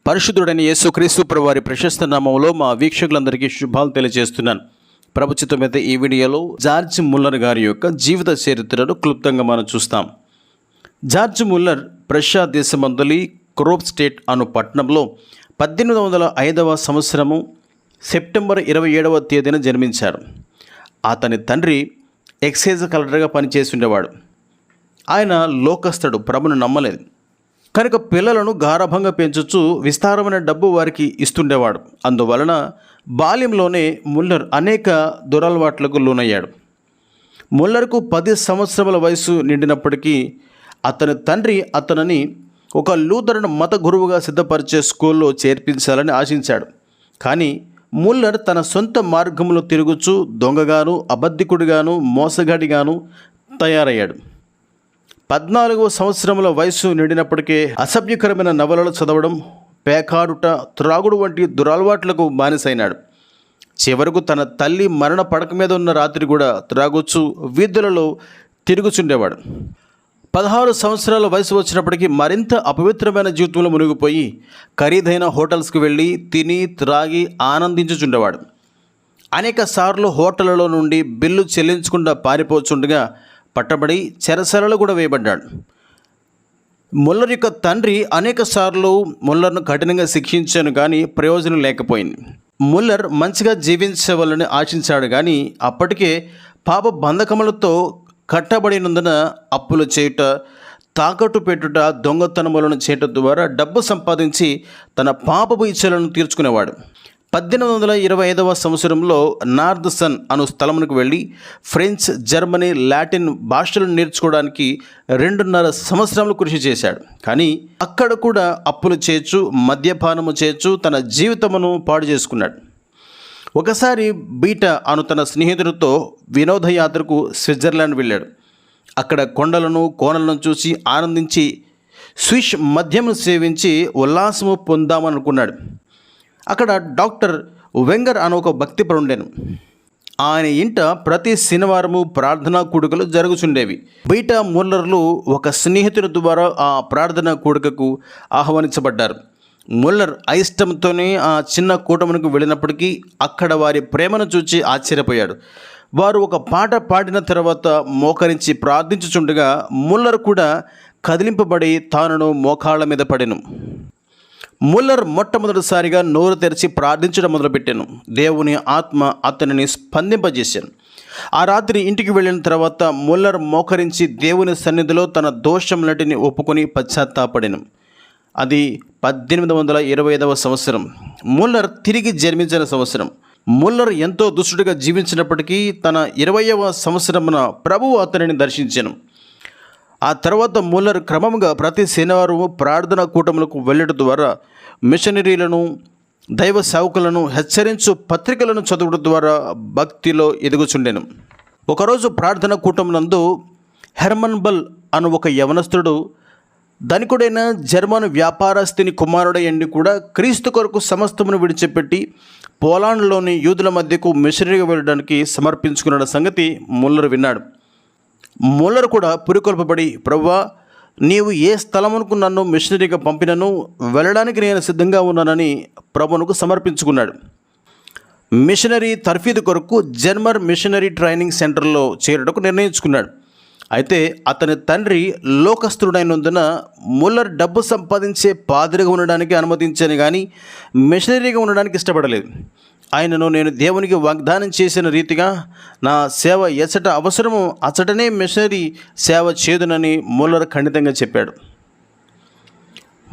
పరిశుద్ధుడైన యేసుక్రీస్తు ప్రభువారి వారి ప్రశస్త నామములో మా వీక్షకులందరికీ శుభాలు తెలియజేస్తున్నాను. ప్రభుత్వమైతే ఈ వీడియోలో జార్జ్ ముల్లర్ గారి యొక్క జీవిత చరిత్రను క్లుప్తంగా మనం చూస్తాం. జార్జ్ ముల్లర్ ప్రషా దేశమందలి క్రోప్ స్టేట్ అను పట్టణంలో 1805వ సంవత్సరము సెప్టెంబర్ 27వ తేదీన జన్మించారు. అతని తండ్రి ఎక్సైజ్ కలెక్టర్గా పనిచేసి ఉండేవాడు. ఆయన లోకస్తుడు, ప్రభును నమ్మలేదు కనుక పిల్లలను గారాభంగా పెంచుచు విస్తారమైన డబ్బు వారికి ఇస్తుండేవాడు. అందువలన బాల్యంలోనే ముల్లర్ అనేక దురలవాట్లకు లోనయ్యాడు. ముల్లర్కు 10 సంవత్సరముల వయసు నిండినప్పటికీ అతని తండ్రి అతనిని ఒక లూథరన్ మత గురువుగా సిద్ధపరిచే స్కూల్లో చేర్పించాలని ఆశించాడు. కానీ ముల్లర్ తన సొంత మార్గంలో తిరుగుచూ దొంగగాను, అబద్ధికుడిగాను, మోసగాడిగాను తయారయ్యాడు. 14వ సంవత్సరముల వయసు నిండినప్పటికే అసభ్యకరమైన నవలలు చదవడం, పేకాడుట, త్రాగుడు వంటి దురలవాట్లకు బానిసైనాడు. చివరకు తన తల్లి మరణ పడక మీద ఉన్న రాత్రి కూడా త్రాగుచు వీధులలో తిరుగుచుండేవాడు. 16 సంవత్సరాల వయసు వచ్చినప్పటికీ మరింత అపవిత్రమైన జీవితంలో మునిగిపోయి ఖరీదైన హోటల్స్కి వెళ్ళి తిని త్రాగి ఆనందించుచుండేవాడు. అనేక సార్లు హోటళ్లలో నుండి బిల్లు చెల్లించకుండా పారిపోచుండగా పట్టబడి చెరసలలో కూడా వేయబడ్డాడు. ముల్లర్ యొక్క తండ్రి అనేక సార్లు ముల్లర్ను కఠినంగా శిక్షించాను కానీ ప్రయోజనం లేకపోయింది. ముల్లర్ మంచిగా జీవించవాలని ఆశించాడు కానీ అప్పటికే పాప బంధకములతో కట్టబడినందున అప్పులు చేయుట, తాకట్టు పెట్టుట, దొంగతనములను చేయటం ద్వారా డబ్బు సంపాదించి తన పాపపు ఇచ్చలను తీర్చుకునేవాడు. 1825వ సంవత్సరంలో నార్త్ సన్ అను స్థలమునకు వెళ్ళి ఫ్రెంచ్, జర్మనీ, లాటిన్ భాషలను నేర్చుకోవడానికి 2.5 సంవత్సరాలు కృషి చేశాడు. కానీ అక్కడ కూడా అప్పులు చేయొచ్చు, మద్యపానము చేయొచ్చు, తన జీవితమును పాడు చేసుకున్నాడు. ఒకసారి బీట అను తన స్నేహితుడితో వినోదయాత్రకు స్విట్జర్లాండ్ వెళ్ళాడు. అక్కడ కొండలను, కోనలను చూసి ఆనందించి స్విస్ మద్యమును సేవించి ఉల్లాసము పొందామనుకున్నాడు. అక్కడ డాక్టర్ వెంగర్ అనే ఒక భక్తిపరుండెను. ఆయన ఇంట ప్రతి శనివారము ప్రార్థనా కూడికలు జరుగుచుండేవి. బీటా ముల్లర్లు ఒక స్నేహితుడి ద్వారా ఆ ప్రార్థనా కూడికకు ఆహ్వానించబడ్డారు. ముల్లర్ అయిష్టంతోనే ఆ చిన్న కూటమునకు వెళ్ళినప్పటికీ అక్కడ వారి ప్రేమను చూచి ఆశ్చర్యపోయాడు. వారు ఒక పాట పాడిన తర్వాత మోకరించి ప్రార్థించుచుండగా ముల్లర్ కూడా కదిలింపబడి తానును మోకాళ్ళ మీద పడెను. ముల్లర్ మొట్టమొదటిసారిగా నోరు తెరిచి ప్రార్థించడం మొదలుపెట్టాను. దేవుని ఆత్మ అతనిని స్పందింపజేశాను. ఆ రాత్రి ఇంటికి వెళ్ళిన తర్వాత ముల్లర్ మోకరించి దేవుని సన్నిధిలో తన దోషములన్నిటిని ఒప్పుకొని పశ్చాత్తాపడెను. అది 1825వ సంవత్సరం, ముల్లర్ తిరిగి జన్మించిన సంవత్సరం. ముల్లర్ ఎంతో దుష్టుడిగా జీవించినప్పటికీ తన 20వ సంవత్సరమున ప్రభువు అతనిని దర్శించాను. ఆ తర్వాత ముల్లర్ క్రమంగా ప్రతి శనివారం ప్రార్థనా కూటములకు వెళ్ళడం ద్వారా మిషనరీలను, దైవ సేవకులను హెచ్చరించు పత్రికలను చదవడం ద్వారా భక్తిలో ఎదుగుచుండెను. ఒకరోజు ప్రార్థనా కూటమునందు హెర్మన్ బల్ అను ఒక యవనస్తుడు ధనికుడైన జర్మన్ వ్యాపారస్తుని కుమారుడయ్యండి కూడా క్రీస్తు కొరకు సమస్తమును విడిచిపెట్టి పోలాండ్లోని యూదుల మధ్యకు మిషనరీగా వెళ్ళడానికి సమర్పించుకున్న సంగతి ముల్లర్ విన్నాడు. ముల్లర్ కూడా పురికొల్పబడి, ప్రభువా, నీవు ఏ స్థలమునకు నన్ను మిషనరీగా పంపినను వెళ్ళడానికి నేను సిద్ధంగా ఉన్నానని ప్రభువునకు సమర్పించుకున్నాడు. మిషనరీ తర్ఫీదు కొరకు జర్మన్ మిషనరీ ట్రైనింగ్ సెంటర్లో చేరడానికి నిర్ణయించుకున్నాడు. అయితే అతని తండ్రి లోకస్తుడైనందున ముల్లర్ డబ్బు సంపాదించే పాదిరిగా ఉండడానికి అనుమతించాను కానీ మిషనరీగా ఉండడానికి ఇష్టపడలేదు. ఆయనను నేను దేవునికి వాగ్దానం చేసిన రీతిగా నా సేవ ఎచ్చట అవసరము అచ్చటనే మిషనరీ సేవ చేదునని ముల్లర్ ఖండితంగా చెప్పాడు.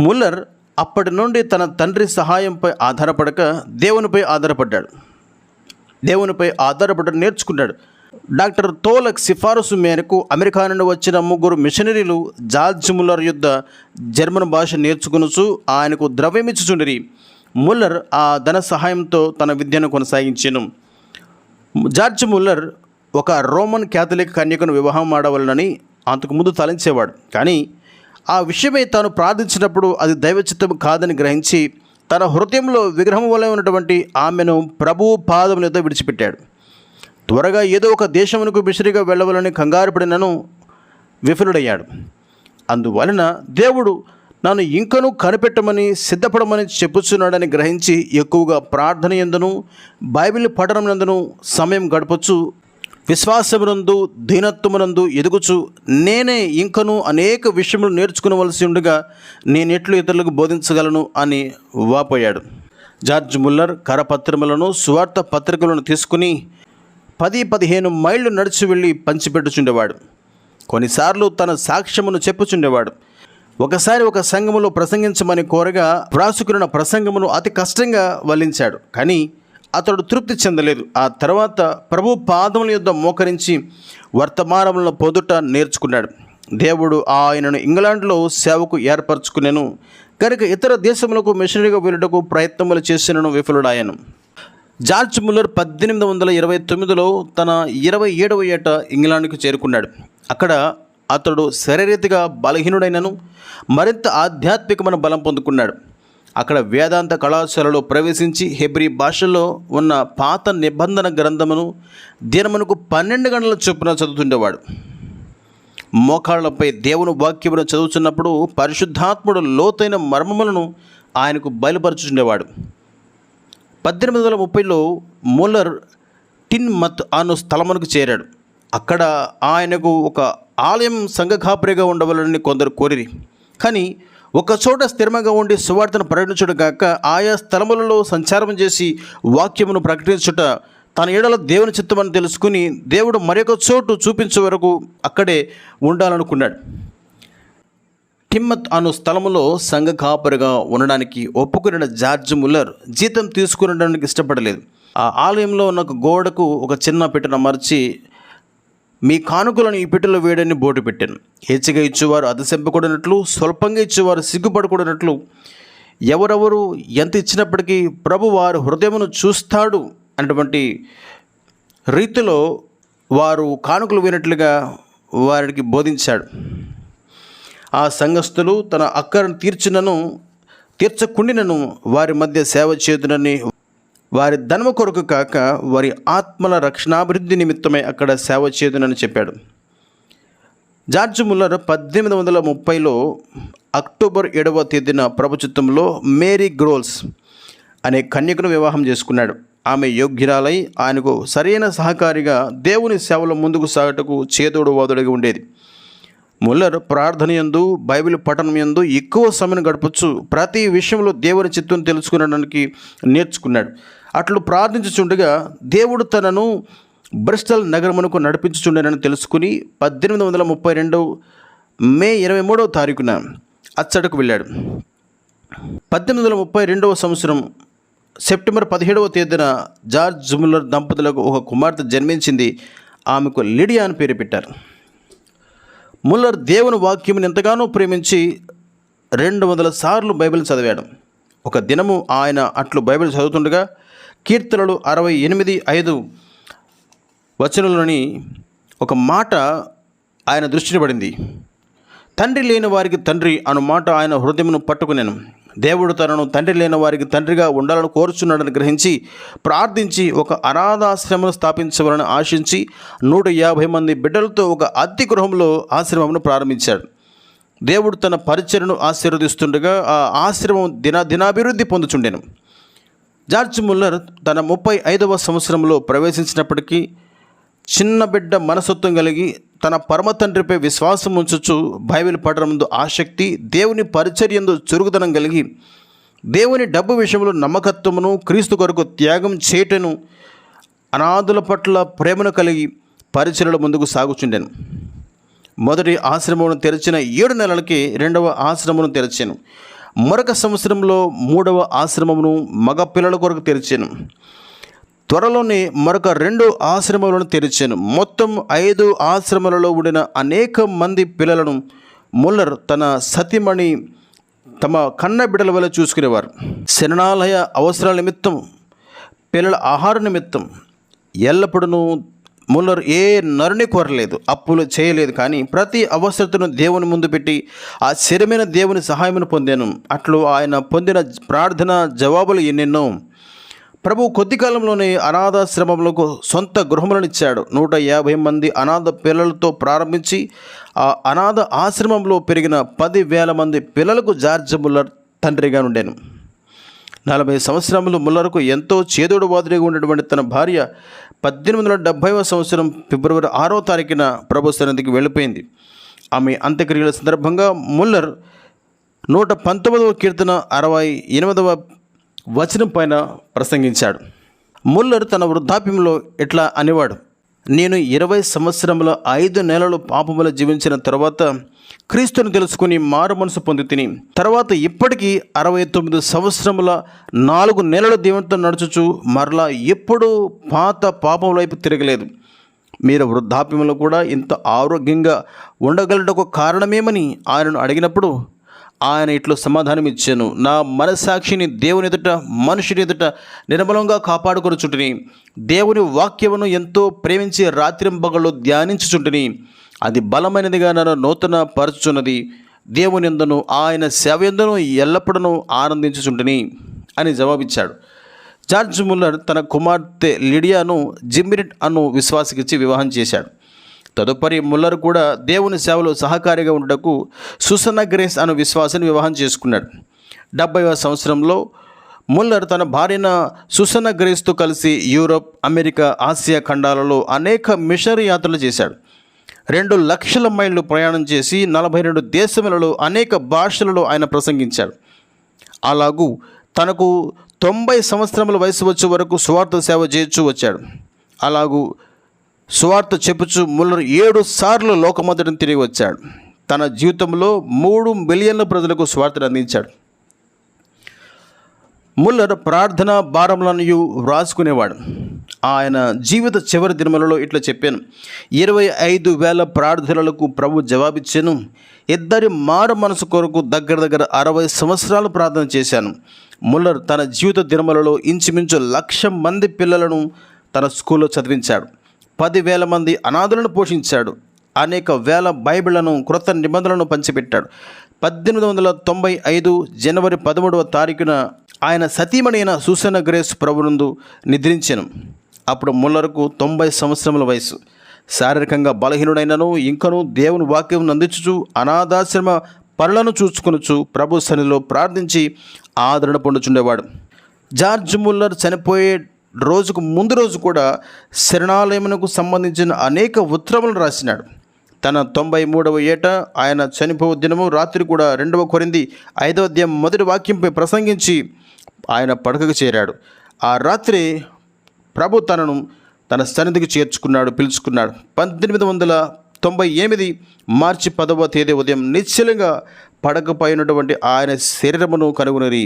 ముల్లర్ అప్పటి నుండి తన తండ్రి సహాయంపై ఆధారపడక దేవునిపై ఆధారపడ్డాడు. దేవునిపై ఆధారపడడం నేర్చుకున్నాడు. డాక్టర్ తోలక్ సిఫారసు మేరకు అమెరికా నుండి వచ్చిన 3 మిషనరీలు జార్జ్ ముల్లర్ యుద్ధ జర్మన్ భాష నేర్చుకునుచు ఆయనకు ద్రవ్యమిచ్చుచుండిరి. ముల్లర్ ఆ ధన సహాయంతో తన విద్యను కొనసాగించెను. జార్జ్ ముల్లర్ ఒక రోమన్ క్యాథలిక్ కన్యకను వివాహం ఆడవలనని అంతకుముందు తలంచేవాడు. కానీ ఆ విషయమై తాను ప్రార్థించినప్పుడు అది దైవచిత్తం కాదని గ్రహించి తన హృదయంలో విగ్రహం వలె ఉన్నటువంటి ఆమెను ప్రభువు పాదముల యొద్ద విడిచిపెట్టాడు. త్వరగా ఏదో ఒక దేశమునకు మిషనరీగా వెళ్ళవలని కంగారు పడినను విఫలుడయ్యాడు. అందువలన దేవుడు నన్ను ఇంకనూ కనిపెట్టమని సిద్ధపడమని చెప్పుచున్నాడని గ్రహించి ఎక్కువగా ప్రార్థన యందును బైబిల్ పఠనం యందును సమయం గడపచ్చు, విశ్వాసమునందు దీనత్వమునందు ఎదుగుచు నేనే ఇంకనూ అనేక విషయములు నేర్చుకునవలసి ఉండగా నేనెట్లు ఇతరులకు బోధించగలను అని వాపోయాడు. జార్జ్ ముల్లర్ కరపత్రములను సువార్త పత్రికలను తీసుకుని 10-15 మైళ్ళు నడిచి వెళ్ళి పంచిపెట్టుచుండేవాడు. కొన్నిసార్లు తన సాక్ష్యమును చెప్పుచుండేవాడు. ఒకసారి ఒక సంఘములో ప్రసంగించమని కోరగా వ్రాసుకున్న ప్రసంగమును అతి కష్టంగా వల్లించాడు. కానీ అతడు తృప్తి చెందలేదు. ఆ తర్వాత ప్రభు పాదముల యొద్ద మోకరించి వర్తమానములను పొదుట నేర్చుకున్నాడు. దేవుడు ఆయనను ఇంగ్లాండ్లో సేవకు ఏర్పరచుకునేను కనుక ఇతర దేశములకు మిషనరీగా వెళ్ళటకు ప్రయత్నములు చేసినను విఫలుడాయను. జార్జ్ ముల్లర్ 1829లో తన 27వ ఏట ఇంగ్లాండ్కు చేరుకున్నాడు. అక్కడ అతడు శరీరీతిగా బలహీనుడైనను మరింత ఆధ్యాత్మికమైన బలం పొందుకున్నాడు. అక్కడ వేదాంత కళాశాలలో ప్రవేశించి హెబ్రీ భాషలో ఉన్న పాత నిబంధన గ్రంథమును దినమునకు 12 గంటల చొప్పున చదువుతుండేవాడు. మోకాళ్లపై దేవుని వాక్యమును చదువుతున్నప్పుడు పరిశుద్ధాత్ముడు లోతైన మర్మములను ఆయనకు బయలుపరచుచుండేవాడు. 1830లో ముల్లర్ టిన్మత్ అను స్థలమునకు చేరాడు. అక్కడ ఆయనకు ఒక ఆలయం సంఘకాపరిగా ఉండవాలని కొందరు కోరిరి. కానీ ఒక చోట స్థిరంగా ఉండి సువార్తను ప్రకటించుట కాక ఆయా స్థలములలో సంచారం చేసి వాక్యమును ప్రకటించుట తన ఏడల దేవుని చిత్తమని తెలుసుకుని దేవుడు మరొక చోటు చూపించే వరకు అక్కడే ఉండాలనుకున్నాడు. టిమ్మత్ అను స్థలములో సంఘ కాపరిగా ఉండడానికి ఒప్పుకున్న జార్జ్ ముల్లర్ జీతం తీసుకునడానికి ఇష్టపడలేదు. ఆ ఆలయంలో ఉన్న ఒక గోడకు ఒక చిన్న పెట్టెను అమర్చి మీ కానుకలను ఈ పెట్టెలో వేయడని బోర్డు పెట్టాను. హెచ్చగా ఇచ్చేవారు అతిశంపకూడనట్లు, స్వల్పంగా ఇచ్చేవారు సిగ్గుపడకూడనట్లు, ఎవరెవరు ఎంత ఇచ్చినప్పటికీ ప్రభు వారి హృదయమును చూస్తాడు అన్నటువంటి రీతిలో వారు కానుకలు వేయనట్లుగా వారికి బోధించాడు. ఆ సంఘస్థులు తన అక్కరను తీర్చకుండినను వారి మధ్య సేవ చేయుదునని, వారి ధనము కొరకు కాక వారి ఆత్మల రక్షణాభివృద్ధి నిమిత్తమై అక్కడ సేవ చేయుదునని చెప్పాడు. జార్జ్ ముల్లర్ 1830లో అక్టోబర్ 7వ తేదీన ప్రభుత్వంలో మేరీ గ్రోల్స్ అనే కన్యకను వివాహం చేసుకున్నాడు. ఆమె యోగ్యురాలై ఆయనకు సరైన సహకారిగా దేవుని సేవలో ముందుకు సాగటకు చేదోడు వాదుడిగా ఉండేది. ముల్లర్ ప్రార్థన యందు బైబిల్ పఠనం యందు ఎక్కువ సమయం గడపచ్చు, ప్రతి విషయంలో దేవుని చిత్తం తెలుసుకునడానికి నేర్చుకున్నాడు. అట్లు ప్రార్థించుచుండగా దేవుడు తనను బ్రిస్టల్ నగరమునకు నడిపించుచుండేనని తెలుసుకుని 1832 మే 23వ తారీఖున అచ్చటకు వెళ్ళాడు. 1832వ సంవత్సరం సెప్టెంబర్ 17వ తేదీన జార్జ్ ముల్లర్ దంపతులకు ఒక కుమార్తె జన్మించింది. ఆమెకు లిడియా అని పేరు పెట్టారు. ముల్లర్ దేవుని వాక్యమును ఎంతగానో ప్రేమించి 200 సార్లు బైబిల్ చదివాడు. ఒక దినము ఆయన అట్లు బైబిల్ చదువుతుండగా కీర్తనలు 68:5 వచనంలోని ఒక మాట ఆయన దృష్టిని పడింది. తండ్రి లేని వారికి తండ్రి అను మాట ఆయన హృదయమును పట్టుకునేను. దేవుడు తనను తండ్రి లేని వారికి తండ్రిగా ఉండాలని కోరుచున్నాడని గ్రహించి ప్రార్థించి ఒక అనాథాశ్రమం స్థాపించవాలని ఆశించి 150 మంది బిడ్డలతో ఒక అద్దె గృహంలో ఆశ్రమమును ప్రారంభించాడు. దేవుడు తన పరిచర్ను ఆశీర్వదిస్తుండగా ఆ ఆశ్రమం దినాభివృద్ధి పొందుచుండెను. జార్జ్ ముల్లర్ తన 35వ సంవత్సరంలో ప్రవేశించినప్పటికీ చిన్న బిడ్డ మనసత్వం కలిగి తన పరమ తండ్రిపై విశ్వాసం ఉంచుచు బైబిల్ పఠనముందు ఆసక్తి, దేవుని పరిచర్యందు చురుకుదనం కలిగి దేవుని డబ్బు విషయంలో నమ్మకత్వమును, క్రీస్తు కొరకు త్యాగం చేయటను, అనాథుల పట్ల ప్రేమను కలిగి పరిచర్యల ముందుకు సాగుచుండెను. మొదటి ఆశ్రమమును తెరిచిన 7 నెలలకి 2వ ఆశ్రమమును తెరిచాను. మరొక సంవత్సరంలో 3వ ఆశ్రమమును మగ పిల్లల కొరకు తెరిచాను. త్వరలోనే మరొక 2 ఆశ్రమాలను తెరిచాను. మొత్తం 5 ఆశ్రమాలలో ఉండిన అనేక మంది పిల్లలను ముల్లర్ తన సతీమణి తమ కన్న బిడ్డల వల్ల చూసుకునేవారు. శరణాలయ అవసరాల నిమిత్తం, పిల్లల ఆహార నిమిత్తం ఎల్లప్పుడూ ముల్లర్ ఏ నరుని కోరలేదు, అప్పులు చేయలేదు. కానీ ప్రతి అవసరతను దేవుని ముందు పెట్టి ఆ స్థిరమైన దేవుని సహాయమును పొందాను. అట్లు ఆయన పొందిన ప్రార్థన జవాబులు ఎన్నెన్నో. ప్రభు కొద్ది కాలంలోనే అనాథాశ్రమములకు సొంత గృహములను ఇచ్చాడు. 150 మంది అనాథ పిల్లలతో ప్రారంభించి ఆ అనాథ ఆశ్రమంలో పెరిగిన 10,000 మంది పిల్లలకు జార్జ్ ముల్లర్ తండ్రిగా ఉండెను. 40 సంవత్సరములు ముల్లర్కు ఎంతో చేదోడు వాదుడిగా ఉన్నటువంటి తన భార్య 1870వ సంవత్సరం ఫిబ్రవరి 6వ తారీఖున ప్రభు సన్నిధికి వెళ్ళిపోయింది. ఆమె అంత్యక్రియల సందర్భంగా ముల్లర్ 119వ కీర్తన 68వ వచనం పైన ప్రసంగించాడు. ముల్లర్ తన వృద్ధాప్యంలో ఇట్లా అనేవాడు: నేను 20 సంవత్సరముల 5 నెలలు పాపములు జీవించిన తర్వాత క్రీస్తుని తెలుసుకుని మారు మనసు పొంది తిని, తర్వాత ఇప్పటికీ 69 సంవత్సరముల 4 నెలలు దేవునితో నడుచుచు మరలా ఎప్పుడూ పాత పాపం వైపు తిరగలేదు. మీరు వృద్ధాప్యంలో కూడా ఇంత ఆరోగ్యంగా ఉండగలటకు కారణమేమని ఆయనను అడిగినప్పుడు ఆయన ఇట్లు సమాధానం ఇచ్చాను: నా మనస్సాక్షిని దేవుని ఎదుట మనుషుని ఎదుట నిర్మలంగా కాపాడుకొనుచుంటిని. దేవుని వాక్యమును ఎంతో ప్రేమించి రాత్రింబగళ్ళు ధ్యానించుచుంటిని. అది బలమైనదిగా నన్ను నూతన పరచుచున్నది. దేవుని యందును ఆయన సేవ యందును ఎల్లప్పుడూ ఆనందించుచుంటిని అని జవాబిచ్చాడు. జార్జ్ ముల్లర్ తన కుమార్తె లిడియాను జిమ్మిరిట్ అను విశ్వాసికిచ్చి వివాహం చేశాడు. తదుపరి ముల్లర్ కూడా దేవుని సేవలో సహకారిగా ఉండటకు సుసన్నా గ్రేస్ అను విశ్వాసిని వివాహం చేసుకున్నాడు. 70వ సంవత్సరంలో ముల్లర్ తన భార్యన సుసన్నా గ్రేస్తో కలిసి యూరోప్, అమెరికా, ఆసియా ఖండాలలో అనేక మిషనరీ యాత్రలు చేశాడు. 2 లక్షల మైళ్ళు ప్రయాణం చేసి 42 దేశములలో అనేక భాషలలో ఆయన ప్రసంగించాడు. అలాగూ తనకు 90 సంవత్సరముల వయసు వచ్చే వరకు సువార్త సేవ చేయొచ్చు వచ్చాడు. అలాగూ సువార్త చెప్పుచు ముల్లర్ 7 సార్లు లోకమంతటిని తిరిగి వచ్చాడు. తన జీవితంలో 3 మిలియన్ల ప్రజలకు సువార్తను అందించాడు. ముల్లర్ ప్రార్థన భారములను వ్రాసుకునేవాడు. ఆయన జీవిత చివరి దినములలో ఇట్లా చెప్పాను: 25,000 ప్రార్థనలకు ప్రభు జవాబిచ్చాను. 2 మారు మనసు కొరకు దగ్గర 60 సంవత్సరాలు ప్రార్థన చేశాను. ముల్లర్ తన జీవిత దినములలో ఇంచుమించు 1,00,000 మంది పిల్లలను తన స్కూల్లో చదివించాడు. 10,000 మంది అనాథులను పోషించాడు. అనేక వేల బైబిళ్లను, క్రొత్త నిబంధనలను పంచిపెట్టాడు. 1895 జనవరి 13వ తారీఖున ఆయన సతీమణి అయిన సుసన్నా గ్రేస్ ప్రభునందు నిద్రించెను. అప్పుడు ముల్లర్కు 90 సంవత్సరముల వయసు. శారీరకంగా బలహీనుడైనను ఇంకనూ దేవుని వాక్యం అందించుచు అనాథాశ్రమ పనులను చూసుకొనుచు ప్రభు సన్నిధిలో ప్రార్థించి ఆదరణ పొందుచుండేవాడు. జార్జ్ ముల్లర్ చనిపోయే రోజుకు ముందు రోజు కూడా శరణాలయమునకు సంబంధించిన అనేక ఉత్తరములను రాసినాడు. తన 93వ ఏట ఆయన చనిపో దినము రాత్రి కూడా 2వ కొరింథీ 5వ అధ్యాయం 1వ వాక్యంపై ప్రసంగించి ఆయన పడకకు చేరాడు. ఆ రాత్రి ప్రభు తనను తన సన్నిధికి పిలుచుకున్నాడు. 1898 మార్చి 10వ తేదీ ఉదయం నిశ్చలంగా పడకపై ఉన్నటువంటి ఆయన శరీరమును కనుగొని